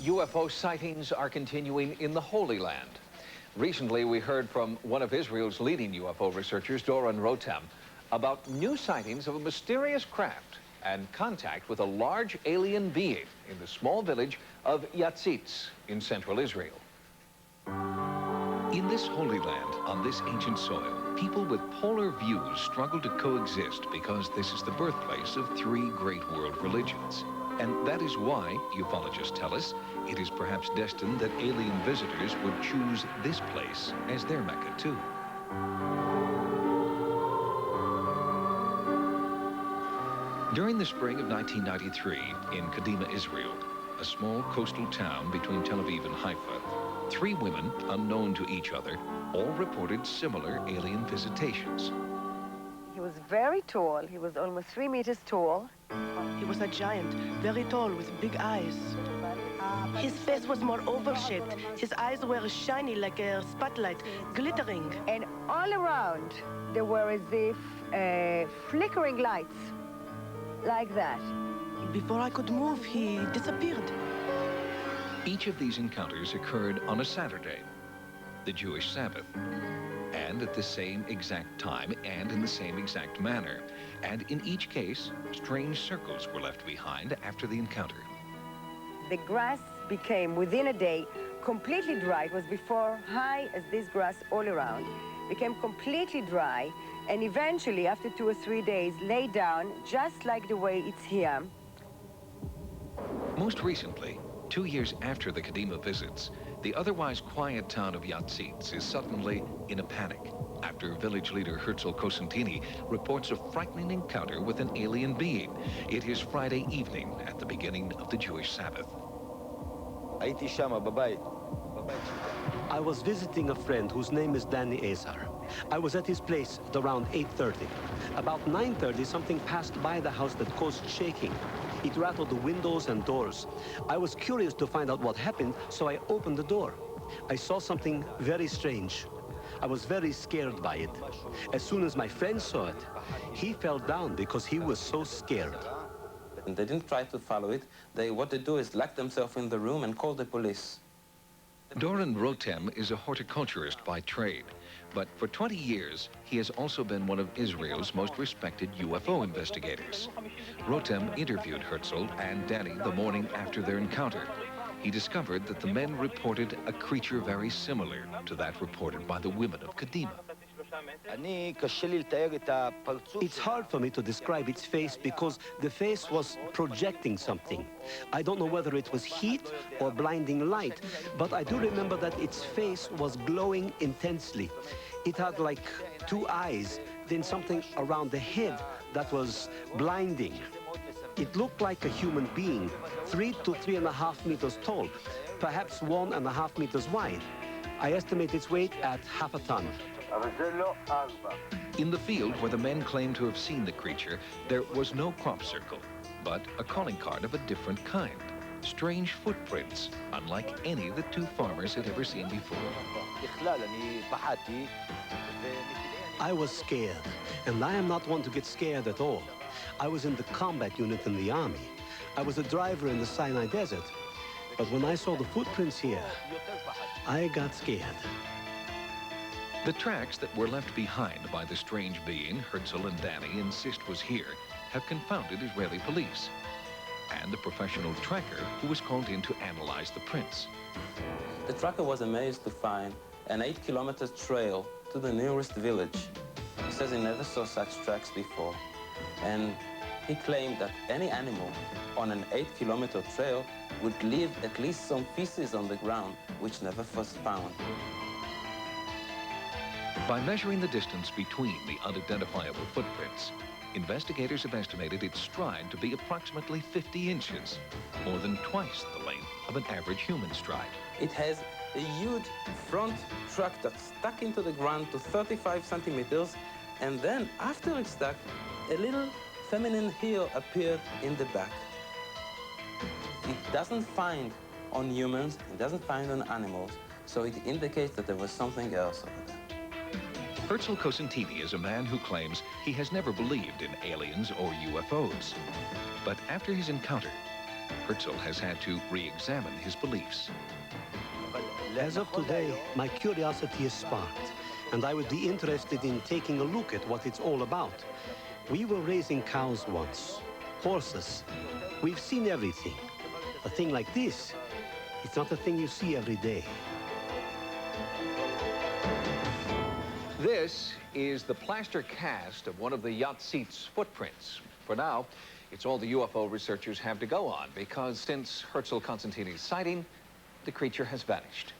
UFO sightings are continuing in the Holy Land. Recently, we heard from one of Israel's leading UFO researchers, Doron Rotem, about new sightings of a mysterious craft and contact with a large alien being in the small village of Yatzitz in central Israel. In this Holy Land, on this ancient soil, people with polar views struggle to coexist because this is the birthplace of three great world religions. And that is why, ufologists tell us, it is perhaps destined that alien visitors would choose this place as their Mecca too. During the spring of 1993, in Kadima, Israel, a small coastal town between Tel Aviv and Haifa, three women, unknown to each other, all reported similar alien visitations. He was very tall. He was almost 3 meters tall. He was a giant, very tall, with big eyes. His face was more oval-shaped. His eyes were shiny like a spotlight, glittering. And all around, there were as if flickering lights, like that. Before I could move, he disappeared. Each of these encounters occurred on a Saturday, the Jewish Sabbath, and at the same exact time and in the same exact manner. And in each case, strange circles were left behind after the encounter. The grass became, within a day, completely dry. It was before high as this grass all around. Became completely dry, and eventually, after 2 or 3 days, lay down just like the way it's here. Most recently, 2 years after the Kadima visits, the otherwise quiet town of Yatzitz is suddenly in a panic after village leader Herzl Cosentini reports a frightening encounter with an alien being. It is Friday evening at the beginning of the Jewish Sabbath. I was visiting a friend whose name is Danny Azar. I was at his place at around 8:30. About 9:30, something passed by the house that caused shaking. It rattled the windows and doors. I was curious to find out what happened, so I opened the door. I saw something very strange. I was very scared by it. As soon as my friend saw it, he fell down because he was so scared. And they didn't try to follow it. What they do is lock themselves in the room and call the police. Doron Rotem is a horticulturist by trade, but for 20 years, he has also been one of Israel's most respected UFO investigators. Rotem interviewed Herzl and Danny the morning after their encounter. He discovered that the men reported a creature very similar to that reported by the women of Kadima. It's hard for me to describe its face because the face was projecting something. I don't know whether it was heat or blinding light, but I do remember that its face was glowing intensely. It had like 2 eyes, then something around the head that was blinding. It looked like a human being, 3 to 3.5 meters tall, perhaps 1.5 meters wide. I estimate its weight at half a ton. In the field where the men claimed to have seen the creature, there was no crop circle, but a calling card of a different kind. Strange footprints, unlike any the two farmers had ever seen before. I was scared, and I am not one to get scared at all. I was in the combat unit in the army. I was a driver in the Sinai Desert. But when I saw the footprints here, I got scared. The tracks that were left behind by the strange being Herzl and Danny insist was here have confounded Israeli police and the professional tracker who was called in to analyze the prints. The tracker was amazed to find an 8-kilometer trail to the nearest village. He says he never saw such tracks before. And he claimed that any animal on an 8-kilometer trail would leave at least some feces on the ground, which never was found. By measuring the distance between the unidentifiable footprints, investigators have estimated its stride to be approximately 50 inches, more than twice the length of an average human stride. It has a huge front track that's stuck into the ground to 35 centimeters, and then after it's stuck, a little feminine heel appeared in the back. It doesn't find on humans, it doesn't find on animals, so it indicates that there was something else over there. Herzl Cosentini is a man who claims he has never believed in aliens or UFOs. But after his encounter, Herzl has had to re-examine his beliefs. As of today, my curiosity is sparked, and I would be interested in taking a look at what it's all about. We were raising cows once, horses. We've seen everything. A thing like this, it's not a thing you see every day. This is the plaster cast of one of the Yahtseet's footprints. For now, it's all the UFO researchers have to go on, because since Herzl Constantini's sighting, the creature has vanished.